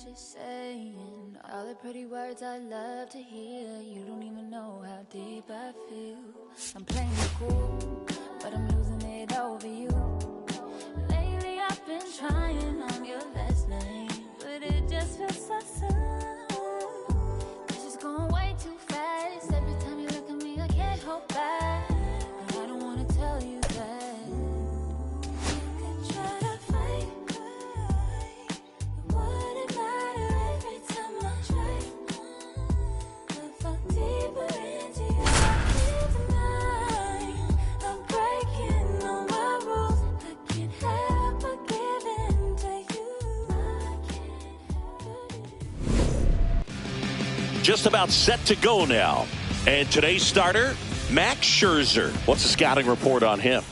just saying all the pretty words I love to hear. You don't even know how deep I feel. I'm playing it cool, but I'm losing it over you. Lately I've been trying on your last name, but it just feels so soon. It's just going way too fast. Every time you look at me I can't hold back, but I don't wanna tell you that. You can try to fight, it wouldn't matter every time I try. I fall deeper into you tonight. I'm breaking all my rules. I can't help but give in to you. I can't. Just about set to go now. And today's starter, Max Scherzer. What's the scouting report on him?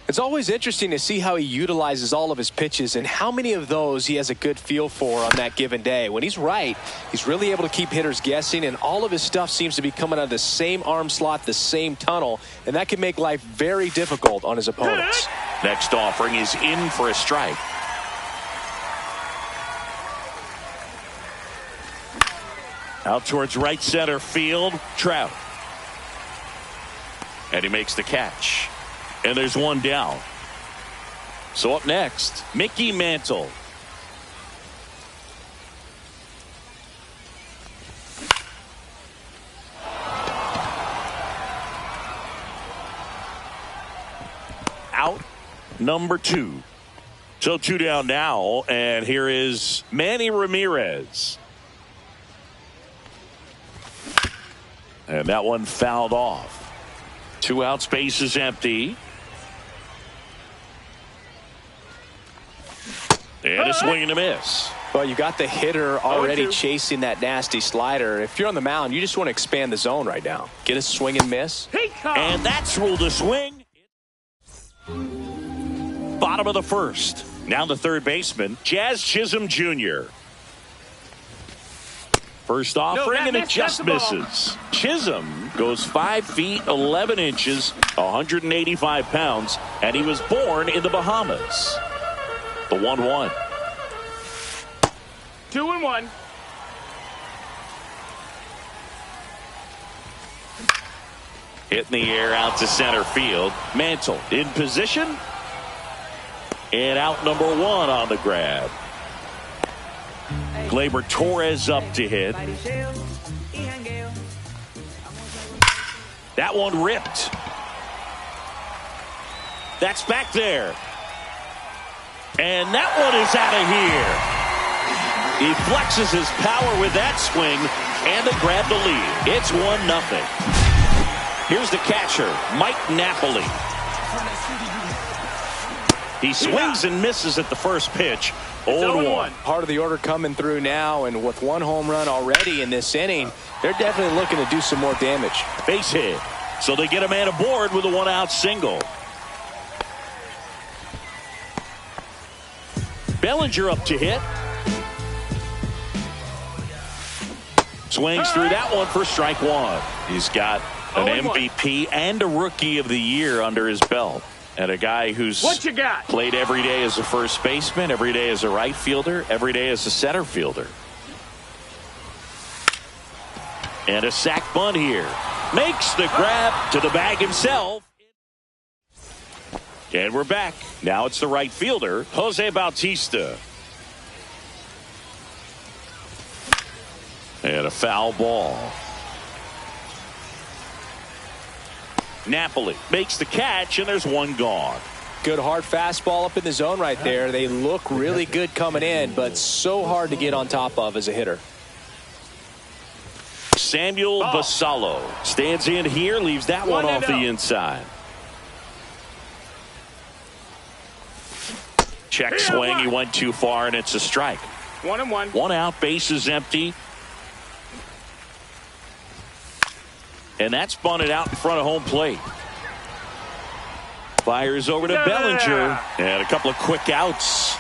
It's always interesting to see how he utilizes all of his pitches and how many of those he has a good feel for on that given day. When he's right, he's really able to keep hitters guessing, and all of his stuff seems to be coming out of the same arm slot, the same tunnel, and that can make life very difficult on his opponents. Next offering is in for a strike. Out towards right center field, Trout. And he makes the catch. And there's one down. So up next, Mickey Mantle. Out, number 2. So 2 down now, and here is Manny Ramirez. And that one fouled off. 2 outs, base is empty. And a swing and a miss. Well, you got the hitter already chasing that nasty slider. If you're on the mound, you just want to expand the zone right now. Get a swing and miss. And that's ruled a swing. Bottom of the first. Now the third baseman, Jazz Chisholm Jr. First offering, and it just misses. Chisholm goes 5 feet 11 inches, 185 pounds, and he was born in the Bahamas. The 1-1. 2-1. Hit in the air out to center field. Mantle in position. And out number 1 on the grab. Gleyber Torres up to hit. That one ripped. That's back there. And that one is out of here. He flexes his power with that swing, and they grab the lead. It's 1-0. Here's the catcher, Mike Napoli. He swings and misses at the first pitch. 0-1. Part of the order coming through now, and with 1 home run already in this inning, they're definitely looking to do some more damage. Base hit. So they get a man aboard with a 1-out single. Bellinger up to hit. Swings through that one for strike 1. He's got an MVP and a Rookie of the Year under his belt. And a guy who's played every day as a first baseman, every day as a right fielder, every day as a center fielder. And a sac bunt here. Makes the grab to the bag himself. And we're back. Now it's the right fielder, Jose Bautista. And a foul ball. Napoli makes the catch, and there's one gone. Good hard fastball up in the zone right there. They look really good coming in, but so hard to get on top of as a hitter. Samuel Basallo stands in here, leaves that one off the inside. Check swing, he went too far, and it's a strike. 1-1. 1 out, base is empty. And that's bunted out in front of home plate. Fires over to Bellinger. And a couple of quick outs.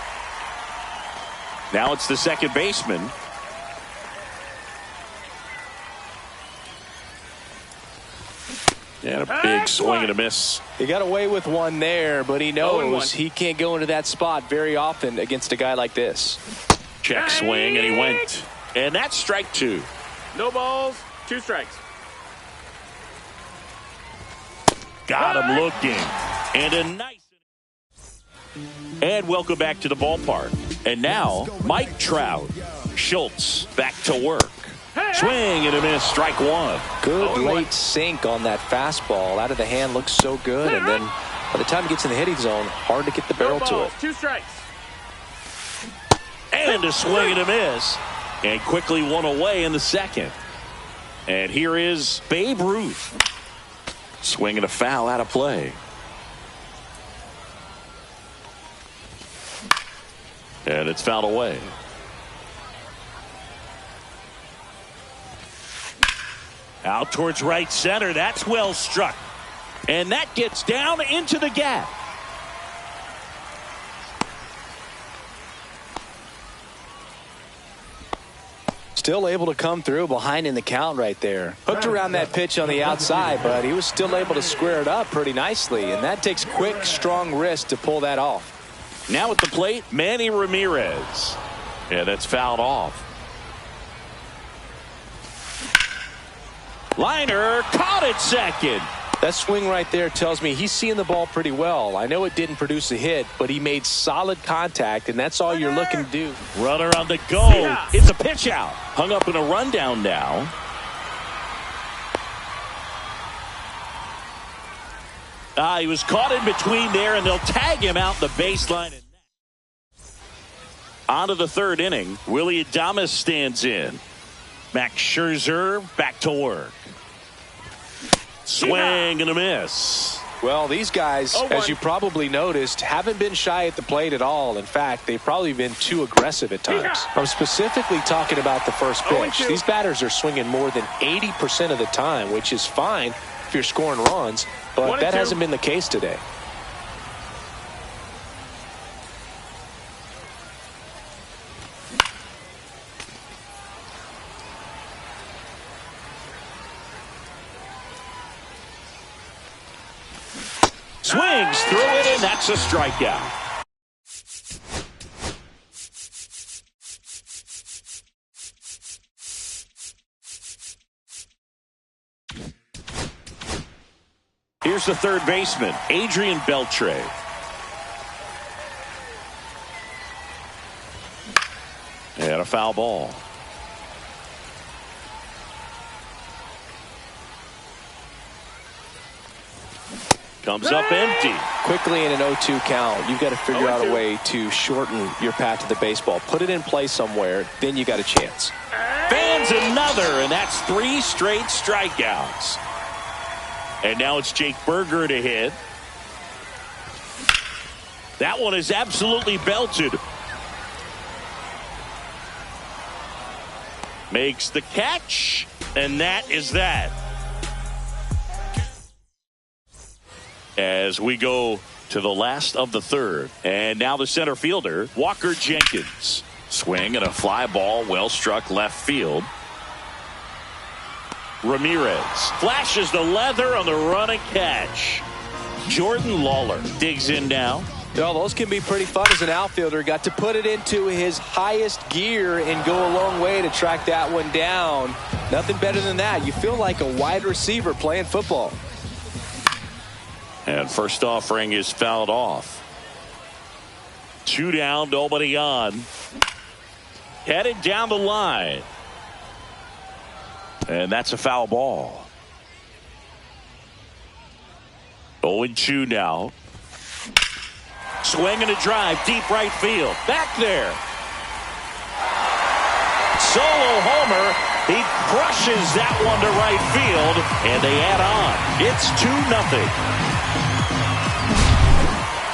Now it's the second baseman. And a big swing and a miss. He got away with one there, but he knows he can't go into that spot very often against a guy like this. Check swing, and he went. And that's strike 2. No balls, 2 strikes. Got him looking. And a nice. And welcome back to the ballpark. And now, Mike Trout. Schultz back to work. Swing and a miss, strike 1. Good late sink on that fastball. Out of the hand, looks so good. And then by the time it gets in the hitting zone, hard to get the barrel to it. 2 strikes. And a swing and a miss. And quickly one away in the second. And here is Babe Ruth. Swing and a foul out of play. And it's fouled away. Out towards right center. That's well struck. And that gets down into the gap. Still able to come through behind in the count right there. Hooked around that pitch on the outside, but he was still able to square it up pretty nicely. And that takes quick, strong wrist to pull that off. Now at the plate, Manny Ramirez. Yeah, that's fouled off. Liner caught at second. That swing right there tells me he's seeing the ball pretty well. I know it didn't produce a hit, but he made solid contact, and that's all you're looking to do. Runner on the go. It's a pitch out. Hung up in a rundown now. He was caught in between there, and they'll tag him out the baseline. On to the third inning. Willie Adames stands in. Max Scherzer back to work. Swing and a miss. Well, these guys, as you probably noticed, haven't been shy at the plate at all. In fact, they've probably been too aggressive at times. I'm specifically talking about the first pitch. These batters are swinging more than 80% of the time, which is fine if you're scoring runs, but that hasn't been the case today. Swings through it, and that's a strikeout. Here's the third baseman, Adrian Beltre. And a foul ball. Comes up empty. Quickly in an 0-2 count, you've got to figure out a way to shorten your path to the baseball. Put it in play somewhere, then you got a chance. Fans another, and that's 3 straight strikeouts. And now it's Jake Berger to hit. That one is absolutely belted. Makes the catch, and that is that. As we go to the last of the third. And now the center fielder, Walker Jenkins. Swing and a fly ball, well struck left field. Ramirez flashes the leather on the run and catch. Jordan Lawler digs in now. Well, those can be pretty fun as an outfielder. Got to put it into his highest gear and go a long way to track that one down. Nothing better than that. You feel like a wide receiver playing football. And first offering is fouled off. 2 down, nobody on. Headed down the line. And that's a foul ball. 0-2 now. Swing and a drive, deep right field. Back there. Solo homer. He crushes that one to right field. And they add on. It's 2-0.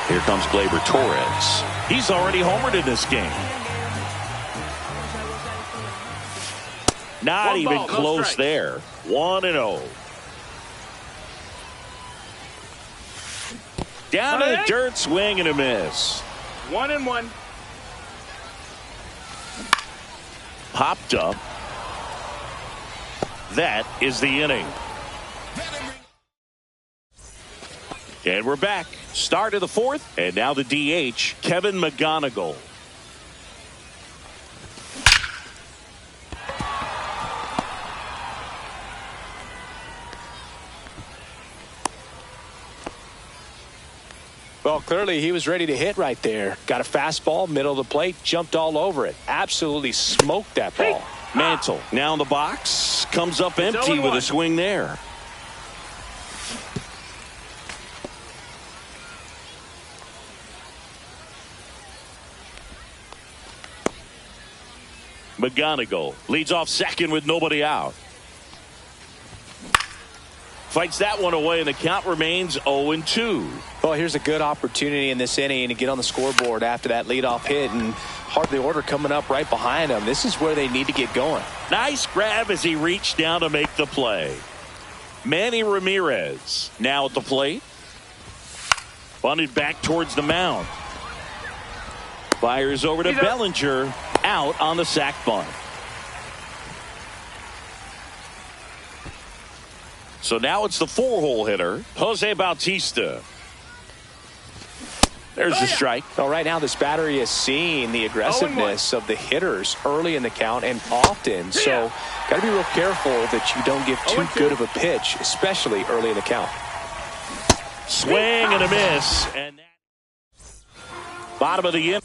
Here comes Gleyber Torres. He's already homered in this game. Not even close there. 1-0. Down to the dirt, swing and a miss. 1-1. Popped up. That is the inning. And we're back. Start of the fourth, and now the DH, Kevin McGonigal. Well, clearly he was ready to hit right there. Got a fastball, middle of the plate, jumped all over it. Absolutely smoked that ball. Mantle now in the box. Comes up empty with a swing there. McGonigal leads off second with nobody out. Fights that one away, and the count remains 0-2. Well, here's a good opportunity in this inning to get on the scoreboard after that leadoff hit, and hardly order coming up right behind them. This is where they need to get going. Nice grab as he reached down to make the play. Manny Ramirez now at the plate. Bunted back towards the mound. Fires over to Bellinger, out on the sac bunt. So now it's the 4-hole hitter, Jose Bautista. There's the strike. Well, right now this battery is seeing the aggressiveness of the hitters early in the count and often. So got to be real careful that you don't give too good of a pitch, especially early in the count. Swing and a miss. And bottom of the inning.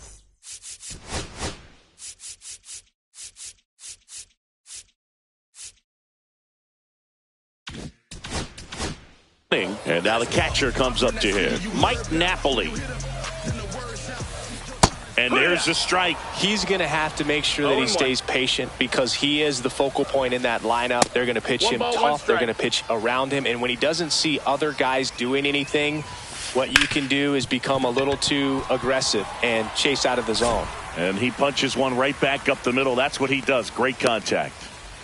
And now the catcher comes up to him, Mike Napoli. And there's the strike. He's going to have to make sure that he stays patient because he is the focal point in that lineup. They're going to pitch him tough. They're going to pitch around him. And when he doesn't see other guys doing anything, what you can do is become a little too aggressive and chase out of the zone. And he punches one right back up the middle. That's what he does. Great contact.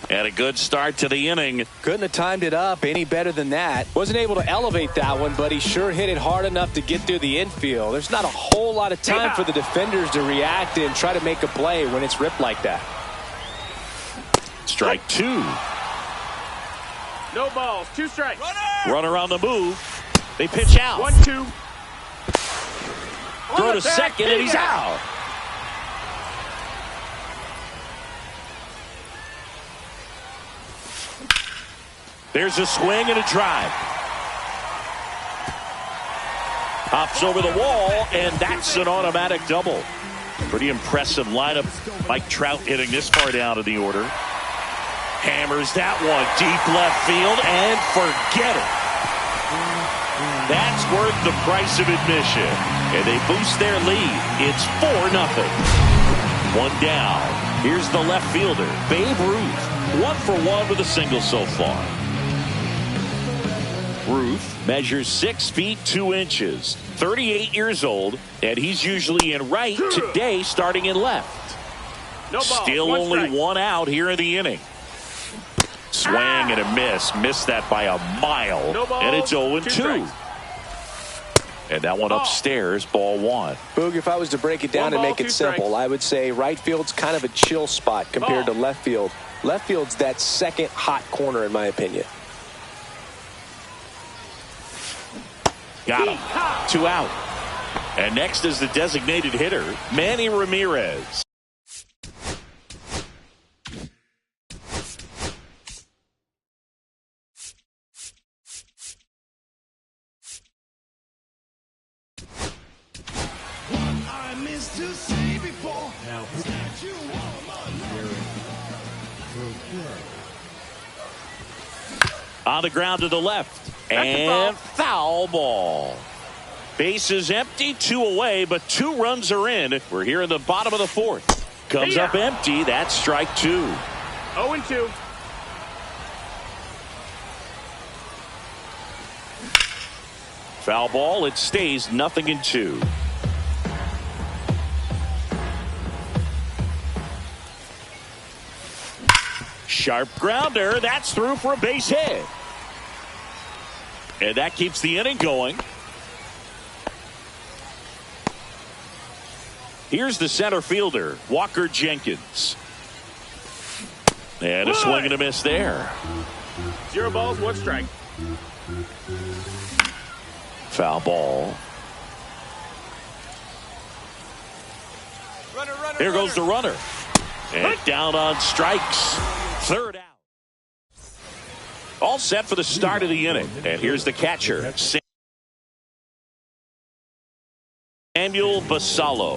And a good start to the inning. Couldn't have timed it up any better than that. Wasn't able to elevate that one, but he sure hit it hard enough to get through the infield. There's not a whole lot of time for the defenders to react and try to make a play when it's ripped like that. Strike two. No balls, 2 strikes. Runner on the move. They pitch out. 1-2. Throw to second, and he's out. There's a swing and a drive. Hops over the wall, and that's an automatic double. Pretty impressive lineup. Mike Trout hitting this far down in the order. Hammers that one deep left field, and forget it. That's worth the price of admission. And they boost their lead. It's 4-0. One down. Here's the left fielder, Babe Ruth. 1 for 1 with a single so far. Ruth measures 6 feet 2 inches, 38 years old, and he's usually in right, today starting in left. Still only 1 out here in the inning. Swing and a miss. Missed that by a mile. And it's 0-2. And that one upstairs, ball 1. Boog, if I was to break it down and make it simple, I would say right field's kind of a chill spot compared to left field. Left field's that second hot corner, in my opinion. Got him. 2 out. And next is the designated hitter, Manny Ramirez. On the ground to the left. And foul ball. Bases empty, 2 away, but 2 runs are in. We're here in the bottom of the 4th. Comes up empty. That's strike 2. 0-2. Foul ball. It stays 0-2. Sharp grounder. That's through for a base hit. And that keeps the inning going. Here's the center fielder, Walker Jenkins. And a swing and a miss there. 0 balls, 1 strike. Foul ball. Here goes the runner. And down on strikes. 3rd out. All set for the start of the inning. And here's the catcher. Samuel Basallo.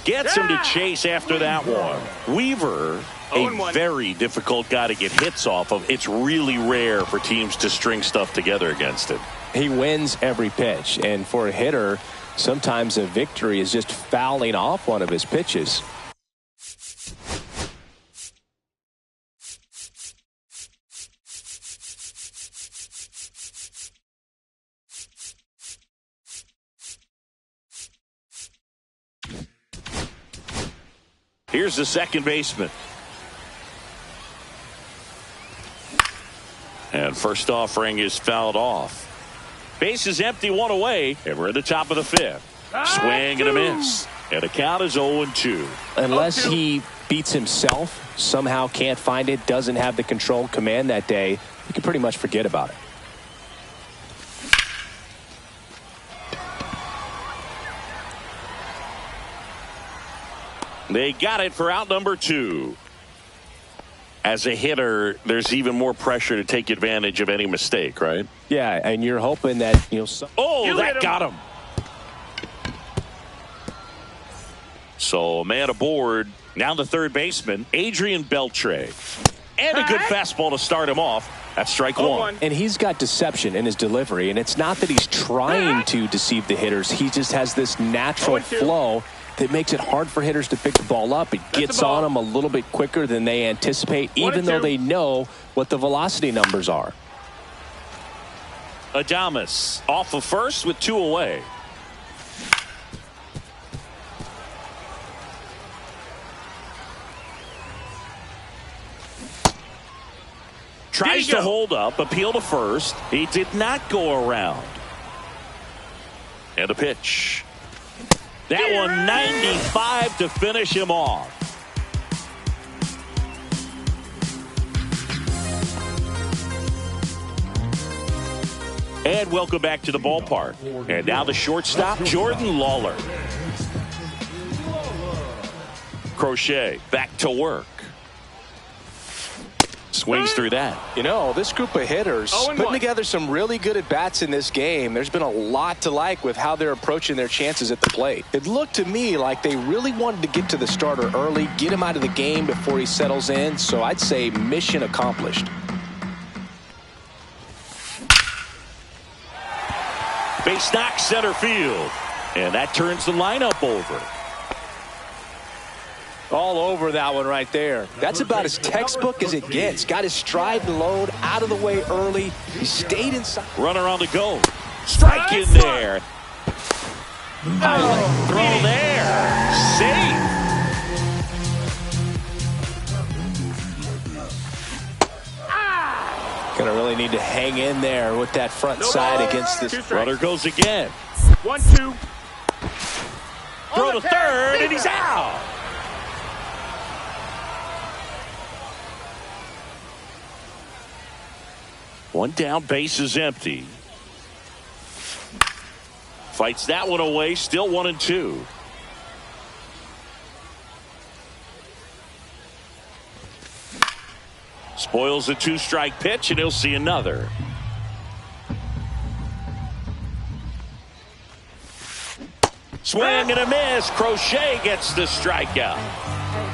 Gets him to chase after that one. Weaver, a very difficult guy to get hits off of. It's really rare for teams to string stuff together against him. He wins every pitch, and for a hitter, sometimes a victory is just fouling off one of his pitches. Here's the second baseman. And first offering is fouled off. Base is empty, one away, and we're at the top of the fifth. Swing and a miss. And the count is 0-2. Unless he beats himself, somehow can't find it, doesn't have the control command that day, you can pretty much forget about it. They got it for out number 2. As a hitter, there's even more pressure to take advantage of any mistake, right? Yeah, and you're hoping that, that got him. So a man aboard. Now the third baseman, Adrian Beltre. And a good fastball to start him off. That's strike one. And he's got deception in his delivery, and it's not that he's trying to deceive the hitters. He just has this natural flow that makes it hard for hitters to pick the ball up. It gets on them a little bit quicker than they anticipate, even though they know what the velocity numbers are. Adames off of first with 2 away. Tries to hold up, appeal to first. He did not go around. And a pitch. That one 95 to finish him off. And welcome back to the ballpark. And now the shortstop, Jordan Lawler. Crochet back to work. Swings through that. This group of hitters putting together some really good at-bats in this game. There's been a lot to like with how they're approaching their chances at the plate. It looked to me like they really wanted to get to the starter early, get him out of the game before he settles in. So I'd say mission accomplished. Base knock center field. And that turns the lineup over. All over that one right there. That's about as textbook as it gets. Got his stride and load out of the way early. He stayed inside. Runner on the go. Strike in there. Throw there. Safe. Gonna really need to hang in there with that front side against this. Runner goes again. 1-2. Throw to third, and he's out. One down, base is empty. Fights that one away, still 1-2. Spoils a 2-strike pitch, and he'll see another. Swing and a miss. Crochet gets the strikeout.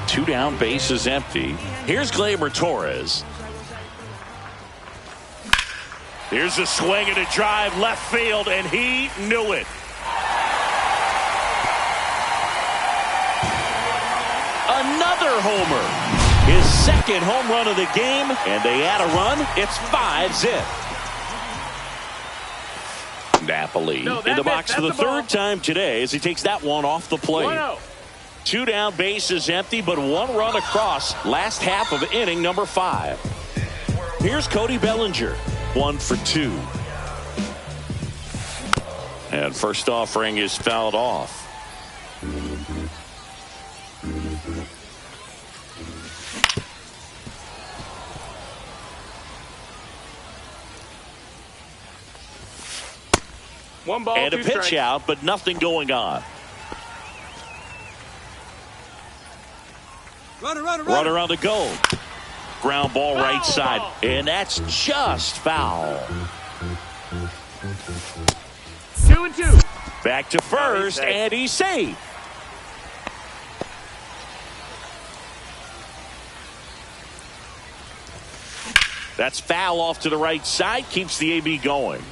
2 down, base is empty. Here's Gleyber Torres. Here's a swing and a drive left field, and he knew it. Another homer. His second home run of the game, and they add a run. It's 5-zip. Napoli in the box for the third time today as he takes that one off the plate. 1-0. 2 down, base is empty, but 1 run across last half of inning number 5. Here's Cody Bellinger. 1 for 2. And first offering is fouled off. One ball, and a 2 pitch strikes. out, but nothing going on. Runner on the go. Ground ball right side, and that's just foul. 2-2. Back to first, and he's safe. That's foul off to the right side. Keeps the AB going.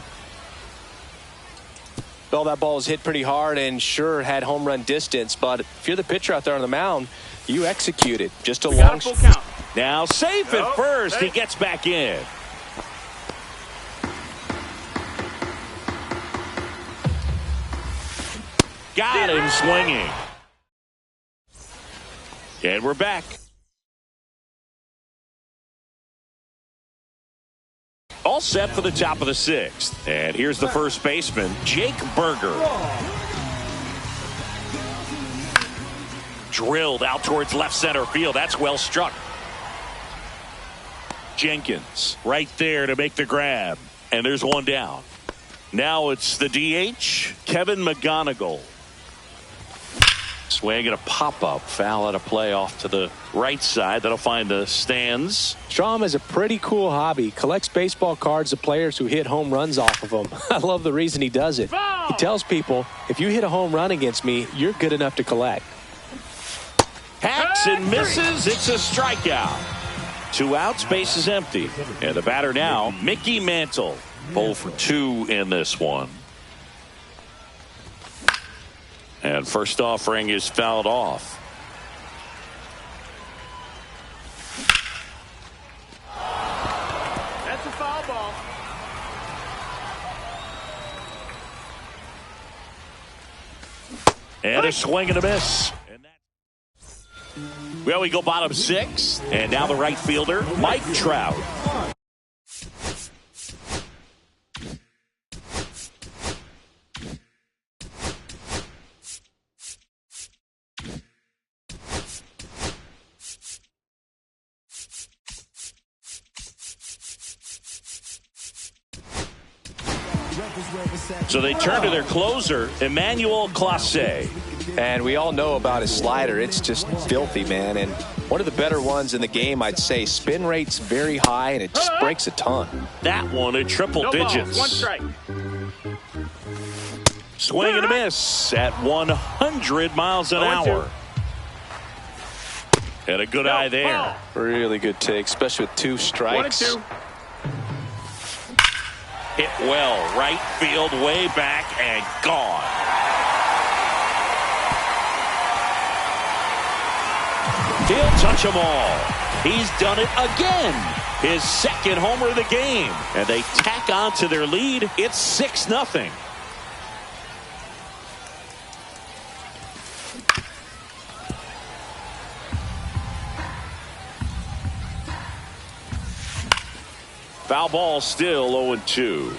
Well, that ball was hit pretty hard and sure had home run distance. But if you're the pitcher out there on the mound, you execute it. Just a long full count. Now safe at first. He gets back in. Got him swinging. And we're back. All set for the top of the sixth. And here's the first baseman, Jake Berger. Drilled out towards left center field. That's well struck. Jenkins right there to make the grab. And there's one down. Now it's the DH, Kevin McGonigal. Swing and a pop-up. Foul out of play off to the right side. That'll find the stands. Strom has a pretty cool hobby. Collects baseball cards of players who hit home runs off of them. I love the reason he does it. He tells people, if you hit a home run against me, you're good enough to collect. Hacks and misses. It's a strikeout. 2 outs, base is empty. And the batter now, Mickey Mantle. 0 for 2 in this one. And first offering is fouled off. That's a foul ball. And a swing and a miss. Well, we go bottom 6. And now the right fielder, Mike Trout. So they turn to their closer, Emmanuel Clase. And we all know about his slider. It's just filthy, man. And one of the better ones in the game, I'd say. Spin rate's very high, and it just breaks a ton. That one at triple digits. 1 strike. Swing and a miss at 100 miles an hour. Had a good eye there. Really good take, especially with 2 strikes. 1-2. Hit well, right field, way back, and gone. He'll touch them all. He's done it again. His second homer of the game. And they tack on to their lead. It's 6-0. Foul ball, still 0-2.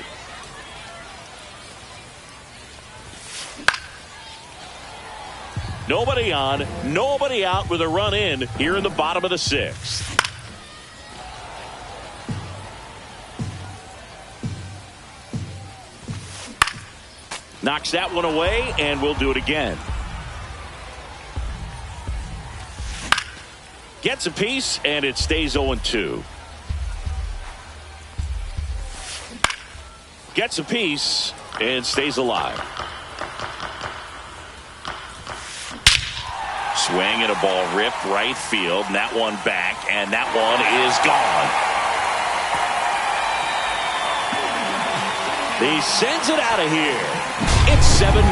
Nobody on, nobody out with a run in here in the bottom of the 6th. Knocks that one away, and we'll do it again. Gets a piece, and it stays 0-2. Gets a piece and stays alive. Swing and a ball ripped right field, and that one back, and that one is gone. He sends it out of here. It's 7-0.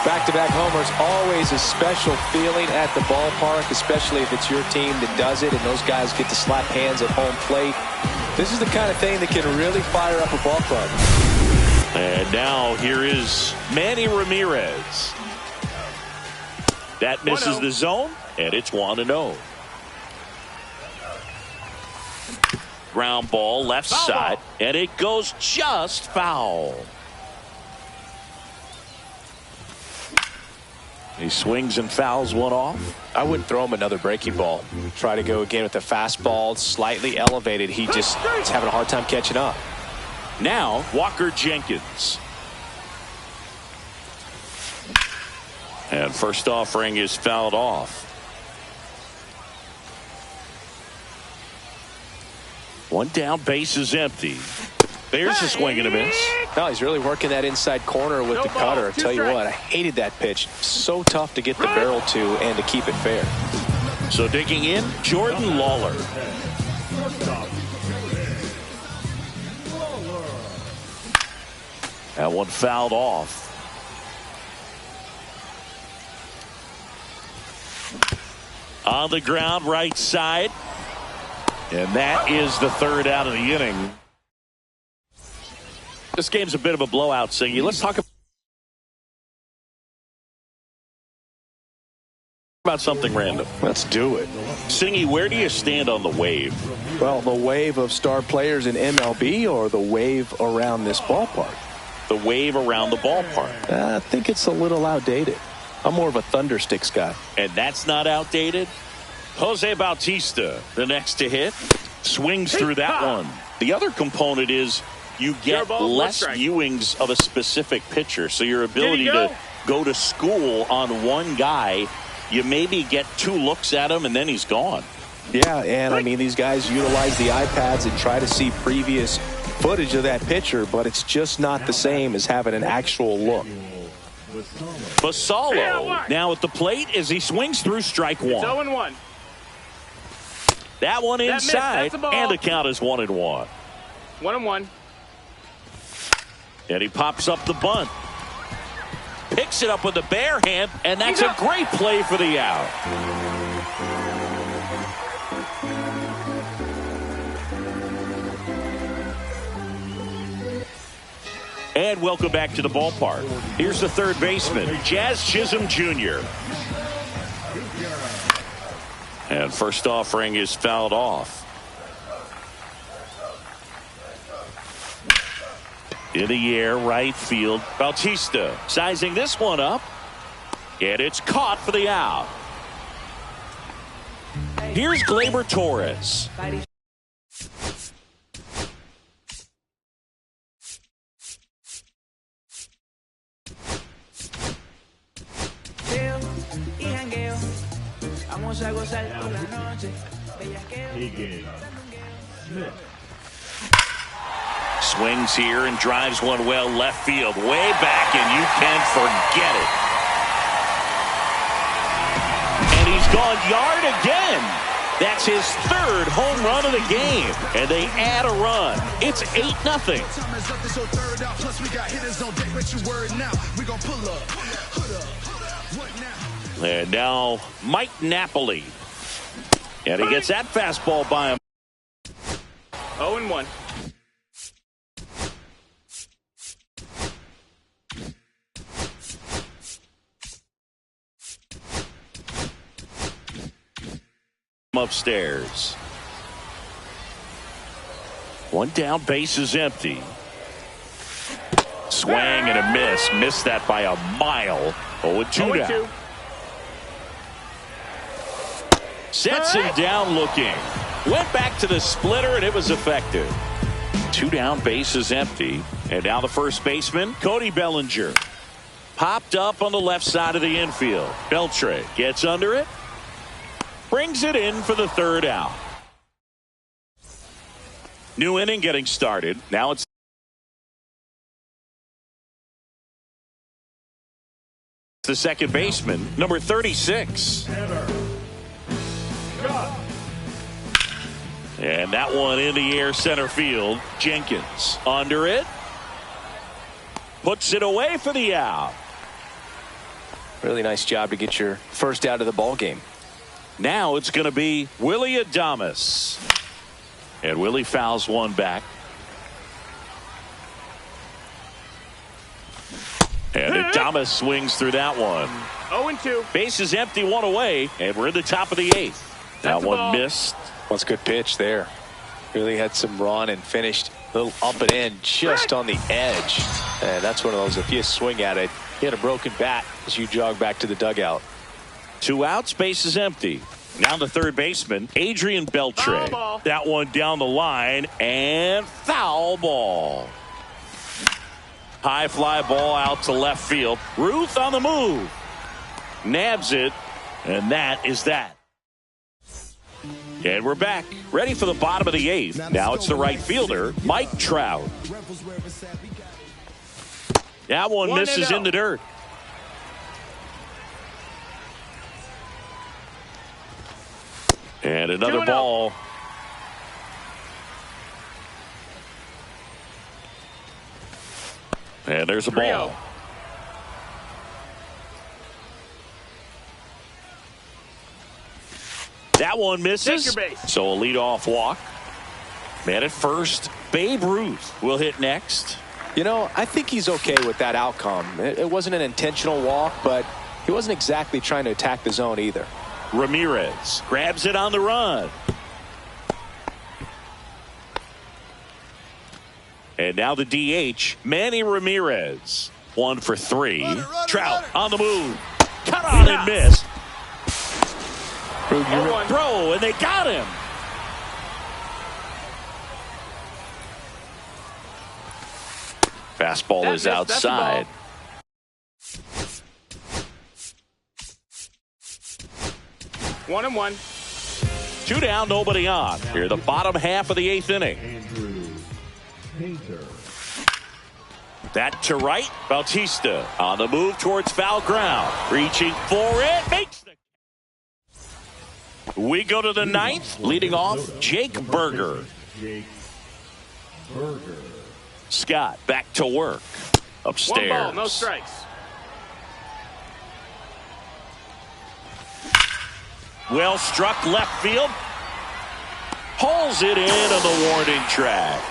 Back-to-back homers, always a special feeling at the ballpark, especially if it's your team that does it and those guys get to slap hands at home plate. This is the kind of thing that can really fire up a ball club. And now here is Manny Ramirez. That misses the zone, and it's 1-0. Ground ball, left side, and it goes just foul. He swings and fouls one off. I wouldn't throw him another breaking ball. Try to go again with the fastball, slightly elevated. He just is having a hard time catching up. Now, Walker Jenkins. And first offering is fouled off. One down, base is empty. There's a swing and a miss. No, he's really working that inside corner with the cutter. I tell you what, I hated that pitch. So tough to get the barrel to and to keep it fair. So digging in, Jordan Lawler. That one fouled off. On the ground, right side. And that is the third out of the inning. This game's a bit of a blowout, Singy. Let's talk about something random. Let's do it. Singy, where do you stand on the wave? Well, the wave of star players in MLB or the wave around this ballpark? The wave around the ballpark. I think it's a little outdated. I'm more of a Thundersticks guy. And that's not outdated? Jose Bautista, the next to hit, swings through that one. The other component is you get less viewings of a specific pitcher. So your ability to go to school on one guy, you maybe get 2 looks at him and then he's gone. Yeah, and I mean, these guys utilize the iPads and try to see previous footage of that pitcher, but it's just not the same as having an actual look. Basallo now at the plate as he swings through strike one. It's 0-1. That one inside, and the count is 1-1. 1-1. And he pops up the bunt. Picks it up with the bare hand, and that's a great play for the out. And welcome back to the ballpark. Here's the third baseman, Jazz Chisholm Jr. And first offering is fouled off. In the air, right field. Bautista sizing this one up. And it's caught for the out. Here's Gleyber Torres. Swings here and drives one well left field, way back, and you can forget it. And he's gone yard again. That's his third home run of the game, and they add a run. It's 8-0. And now Mike Napoli. And he gets that fastball by him. 0-1. Upstairs. One down, base is empty. Swing and a miss. Missed that by a mile. 0-2 down. Sets him down looking. Went back to the splitter and it was effective. 2 down, base is empty. And now the first baseman, Cody Bellinger. Popped up on the left side of the infield. Beltre gets under it. Brings it in for the third out. New inning getting started. Now it's the second baseman, number 36. And that one in the air center field. Jenkins under it. Puts it away for the out. Really nice job to get your first out of the ball game. Now it's going to be Willie Adames. And Willie fouls one back. And Adames swings through that one. 0-2. Base is empty, one away, and we're in the top of the 8th. That one missed. That's a good pitch there. Really had some run and finished a little up and in just on the edge. And that's one of those, if you swing at it, you had a broken bat as you jog back to the dugout. 2 outs, base is empty. Now the third baseman, Adrian Beltre. That one down the line, and foul ball. High fly ball out to left field. Ruth on the move. Nabs it, and that is that. And we're back, ready for the bottom of the 8th. Now it's the right fielder, Mike Trout. That one misses in the dirt. And another ball. And there's a ball. That one misses. So a leadoff walk. Man at first. Babe Ruth will hit next. You know, I think he's okay with that outcome. It wasn't an intentional walk, but he wasn't exactly trying to attack the zone either. Ramirez grabs it on the run. And now the DH, Manny Ramirez. 1 for 3. Trout on the move. Cut on and missed. Throw, and they got him. Fastball is outside. One and one. 2 down, nobody on. Here, the bottom half of the 8th inning. That to right. Bautista on the move towards foul ground. Reaching for it. Makes the. We go to the 9th. Leading off, Jake Berger. Scott back to work. Upstairs. 1 ball, no strikes. Well struck left field. Pulls it in on the warning track.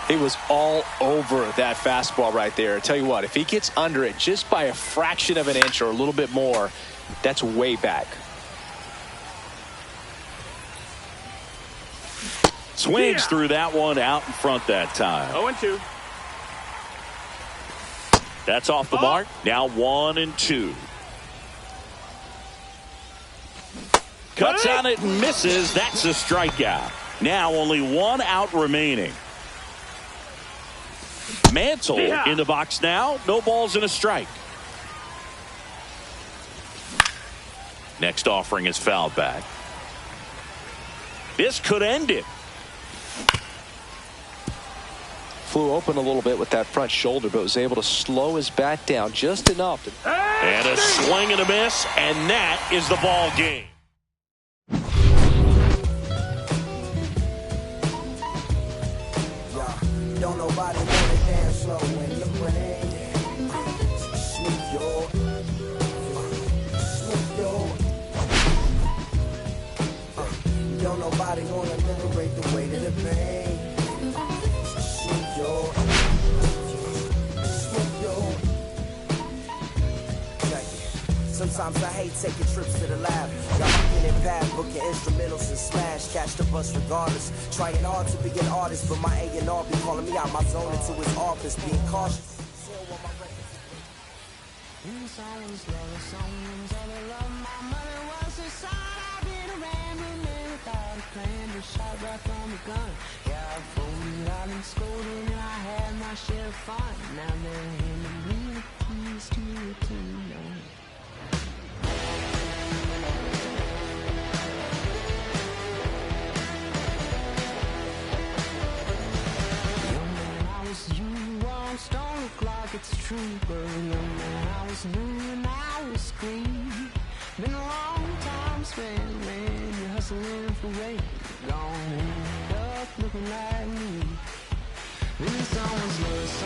He was all over that fastball right there. I tell you what, if he gets under it just by a fraction of an inch or a little bit more, that's way back. Swings through that one out in front that time. 0-2. That's off the mark. Now 1-2. Cuts on it and misses. That's a strikeout. Now only 1 out remaining. Mantle in the box now. No balls and a strike. Next offering is fouled back. This could end it. Flew open a little bit with that front shoulder, but was able to slow his bat down just enough. And a swing and a miss, and that is the ball game. Don't nobody want to dance slow in the rain. Snoop Dogg. Don't nobody want to liberate the weight of the pain. Snoop Dogg. Sometimes I hate taking trips to the lab. Got my pen and pad, booking instrumentals and slash. Catch the bus regardless. Trying hard to be an artist, but my A&R be calling me out my zone into his office. Being cautious. It's true, but remember I was new and I was green. Been a long time spent when you're hustling for weight. Gonna end up looking like me. Maybe someone's lost,